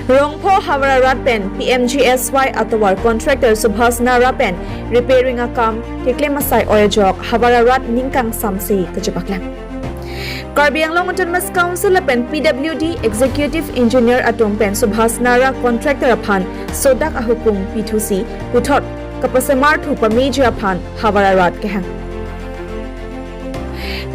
rong pho havara rat pen PMGSY atovar contractor Subhas Nara pen repairing a kam keklem asai oyajok havara rat ningkangsamse ka chepaklang. Karbi Anglong Autonomous Council pen PWD Executive Engineer atong pen Subhas Nara contractor apan sodak ahukum P2C puthot kapasemar thu pamiji apan havara rat kehang.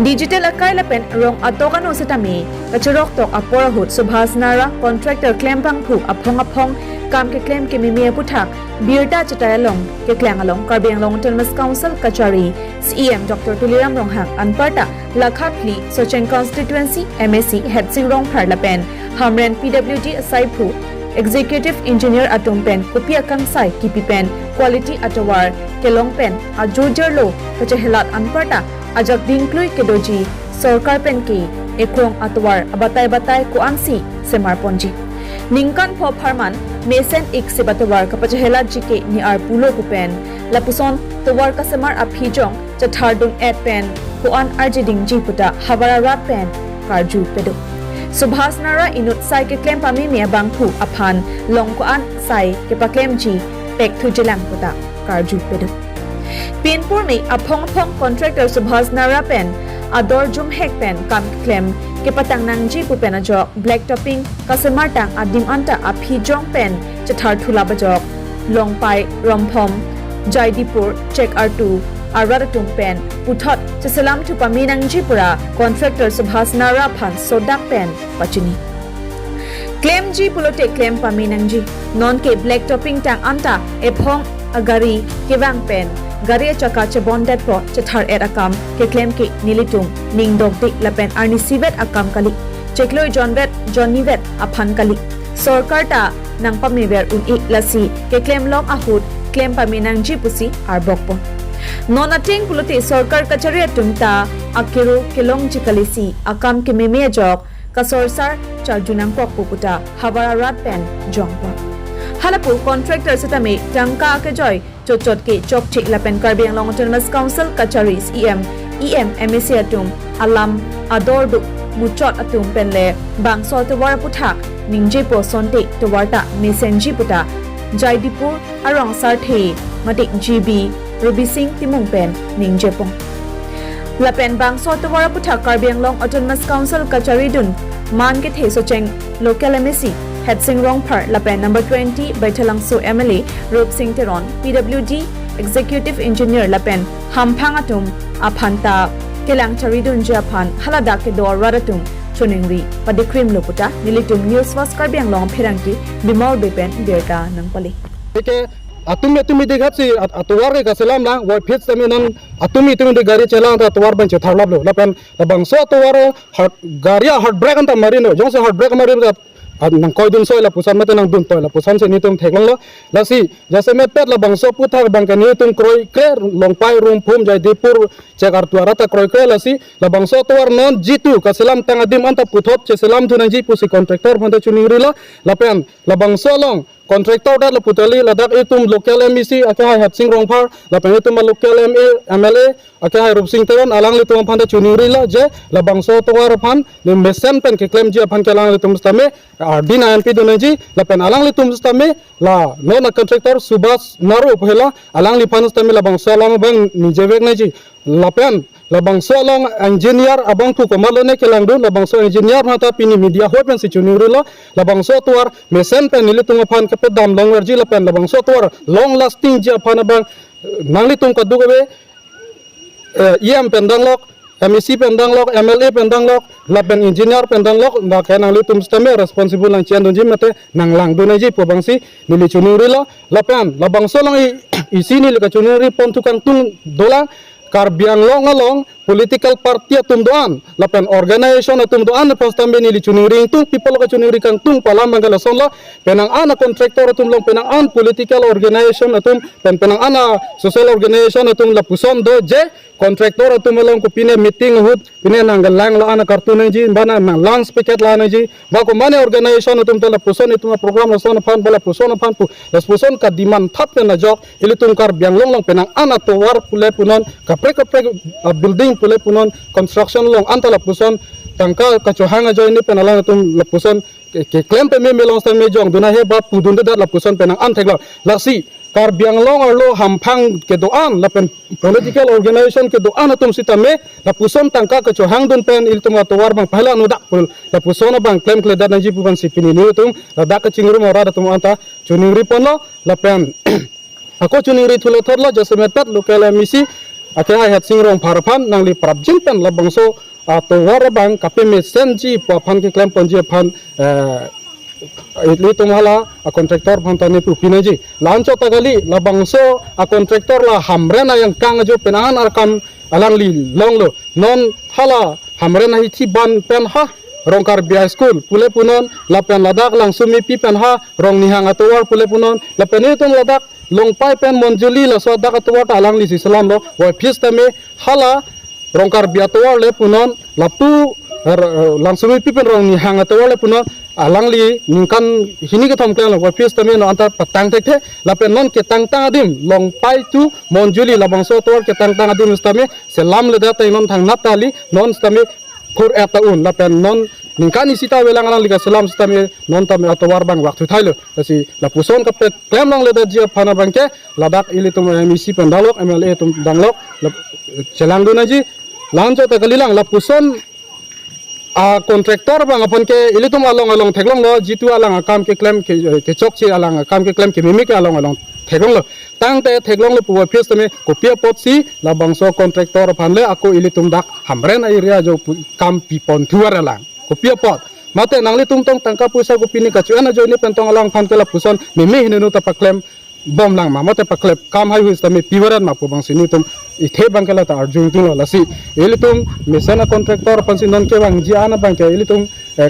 Digital akai lapen rong atokan usatami kachurok tok apora hut Subhas Nara contractor claim pang phu apong kam ke claim ke mimi aputhak birta chatayalong ke klang along Karbi Anglong Autonomous Council kachari CEM Dr. Tuliram Ronghang anparta lakhatli Sochen constituency MSC head sing rong phar lapen hamren PWD asai phu Executive Engineer atom pen kopia kangsai kipi pen quality atovar kelong pen ajojerlo kachehelat anparta ajak dinklui kedoji sarkar pen ki ekrong atwar abatay ko ansi semar ponji ningkan pho pharman mesen ik se batwar kapachehela jike ni ar pulo ku pen lapuson towar ka semar aphijong chathardung et pen ko an arjiding ji puta havara rat pen karju pedo Subhas Nara inut sai ke claim pami me bangphu aphan long ko an sai ke pa claim ji pek thu jelang puta karju pedo Pinpur में अफोंग contractor Subhas Nara pen ador jum hek pen kam claim ke patang nangji pu pen ajok black topping kasemar tang adim anta aphi jong pen chathar thula bajok long pai romphom jaidipur check r2 arat tum pen puthot chasalam thu pami nangji pura contractor Subhas Nara phan sodak pen pachini claim ji pulote claim pami nangji non ke black topping tang anta ephong agari kewang pen Gari chaka chabondet po chathar et akam ke claim ki nilitung ningdok dik lapen arni sivet akam kali chekloi johnny vet aphan kali sarkar ta nang pamiver uni lasi ke claim long ahut claim paminang ji pusi arbok po non ating puluti sarkar kachari tumta akiru kelong chikalisi akam ke meme jok kasorsar charjunang pok pukuta havara rat pen jongpo halapu contractor satame tangka ke joy chot ke chok thik lapen Karbi Anglong Autonomous Council kachari EM MSC atum alam ador du muchot atum penle bang sol tawar puthak ningje po sonte tawarta mesenji puta jaidipur arong sarthe matik GB Ruby Singh timung pen ningje pong lapen bang sol tawar puthak Karbi Anglong Autonomous Council kachari dun man ke the socheng local MSC Head Sing Rong Par Lapen number 20 Baithalangso MLA Rup Singh Teron PWD Executive Engineer Lapen Hamphang atum aphanta kelang charidun japan halada ke dor radatum chuningri padikrim loputa nilitum news was Karbi Anglong phirangki bimor bepen berta nangpali ke atumi degat si atovar ke kaselam lang wa phit sami nang atumi de gari chalang ta atovar ban chetharlab lo lapen bangso atovar garia hard brake anta marino jong se hard brake marino nang koi dun soi la pusan mate nang dun toy la pusan se nitum theklang lo la si jase met pet la bangso puthak bangka nitum kroi kre long pai rum phum jai dipur chekar tuara ta kroi kre la si la bangso tuar non jitu kaselam tang adim anta puthot che selam thunang ji pusi contractor phante chuningri la la pen la bangso long contractor da la putali la dak itum local MEC akha hat sing rong phar la pen itum local MLA akha rup sing teron alang li tum phante chuningri la je la bangso tuar phan le mesen pen ke claim ji phan kelang li tum stame dina NP donaji la pen alang li tum stame la non contractor Subhas Nara phela alang li phan stame la bangso long bang nijewek naji la pen la bangso long engineer abang tu komalo ne kelang du la bangso engineer mata pini media ho pen si chunuri la bangso tuar mesen pen nili tung phan ke dam long werji la pen la bangso tuar long lasting ji phan bang nangli tung ka du be EM pendang lok MEC pendang lok MLA pendang lok la pen engineer pendang lok na ke nangli tum stame responsible lang chen donji mate nang lang du ne ji po bangsi nili chunuri la pen la bangso long isi ni ka chunuri pon tukang tung dola Karbi Anglong along political party atum doan lapen organization atum doan pastambe ni chunuri tung people ka chunuri kang tung palam mangala sonla penang ana contractor atum long penang an political organization atum penang ana social organization atum la puson do je contractor atum long ko pine meeting hut pine nanggal lang la ana kartun ji bana nang lang picket la na ji ba ko mane organization atum la puson itu program la son fan bala puson fan pu la puson ka demand thap na jok ilitung Karbi Anglong long penang ana to war pule punon kapre building pule punon construction long antala puson tangka kachohanga join ni penala tum lapuson ke claim pe me melong san me jong duna he ba pudun de dat la puson penang an theklo la si kar biang long arlo hampang ke doan la pen political organization ke doan atum sitame la puson tangka ke cho hang dun pen il tum atowar bang pahla nu dak pul la puson bang claim kle dat naji puban sipini ni tum la dak chingru ma ra tum anta chuningri ponlo la pen ako chuningri thulo thorlo josemet pat local misi ake ha het singrong pharphan nangli prabjin pen la bangso atowar bang kape me senji pa phan ke claim ponji phan itli tumhala a contractor phantani pupinaji lancho tagali la bangso a contractor la hamrena yang kang jo penahan arkam alangli longlo non hala hamrena hi thi ban pen ha rongkar bia school pule punon la pen ladak lang sumi pi pen ha rong nihang atowar pule punon la pen itum ladak long pai pen monjuli la so dak atowar ta alangli si salam lo wa phistame hala rongkar bia atowar le punon la pu langsung pipen rong ni hang atau le puno alangli ningkan hini ke thom klang wa fies tame no anta patang tekte la pen non ke tang tang adim long pai tu monjuli la bangso tor ke tang tang adim stame selam le data non thang natali non stame khur eta un la pen non ningkan isita welang alang liga selam stame non tame atowar bang waktu thailo si la puson ka pet klem long le da jia phana bangke ladak ili tum misi pendalok mla tum danglok celang dunaji lanjo ta kalilang la puson kontraktor bang apun ke ili tum along theklong lo jitu alang kam ke claim ke chok chi alang kam ke claim ke mimi ke along theklong lo tang te theklong lo puwa phis tame kopia pot si la bangso kontraktor phanle ako ili tum dak hamren area jo kam pi pon thuar alang kopia pot mate nangli tum tong tangka pusa kopini ka chuana jo ni pentong alang phan ke la puson mimi hinenu ta pa claim bom lang ma mate pa claim kam hai huis tame piwaran ma pu bang sini tum ithe bangkala ta arjung tu lo lasi ili tum misana kontraktor pansi non ke bang ji ana bang ke ili tum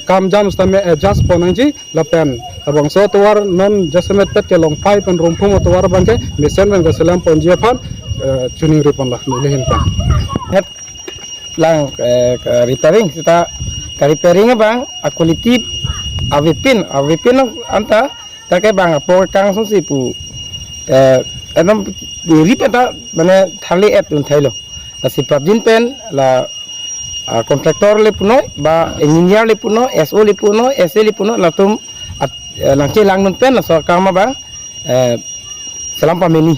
kam jam stame adjust ponanji la pen abang so tuar non jasemet pet ke long pai pen rompum tuar bang ke misan bang selam ponji phan chuning ripon la lehin pa het lang repairing kita repairing bang quality avipin anta takai bang por kang so sipu एकदम रिपेट माने थाली एप थाइलो लासि प्रबजिन पेन ला कॉन्ट्रैक्टर ले पुनो बा इंजीनियर ले पुनो एसओ ले पुनो एसए ले पुनो लातुम लांचे लांगन पेन ला सरकार मा बा सलाम पामेनी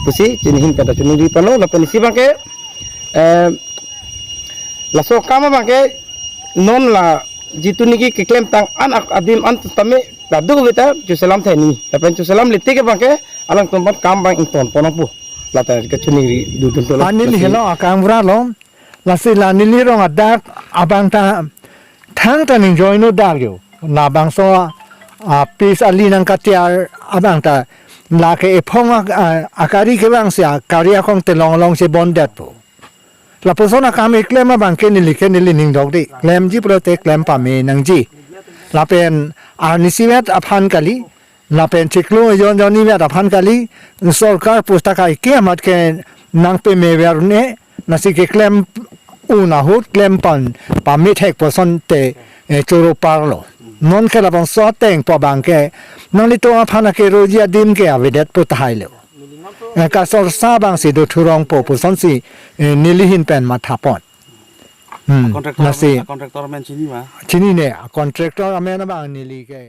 पुसी चिनहिन पेन चुनि रि पनो ला पेन सी बाके ला सरकार मा बाके नॉन ला जितु निकी क्लेम तंग अन आदिम अंत तमे लादु बेटा जो सलाम थे नी tapi जो सलाम लेते के बाके alang tempat kam bang inton ponong pu lata ke chuni du tu la anil helo akamra lo lasi lanili rong adak abang ta thang ta ning join no dagyo na bang so pis ali nang katiar abang ta la ke epong akari ke bang sia karya khong te long se bondet pu la persona kam claim bang ke nili ning dog di claim ji protect claim pa me nang ji la pen arnisimet aphan kali la pen chiklo yon ni me aphan kali sarkar pustaka ke amat ke nang pe me verne nasi ke claim una hot claim pan pa me thek person te choro parlo non ke la bang so teng pa bang ke non li to aphan ke roji adim ke avedet put hailo ka sor sa bang si do thurong po person si nilihin pen ma thapon kontraktor men chini ma chini ne kontraktor amena bang nili ke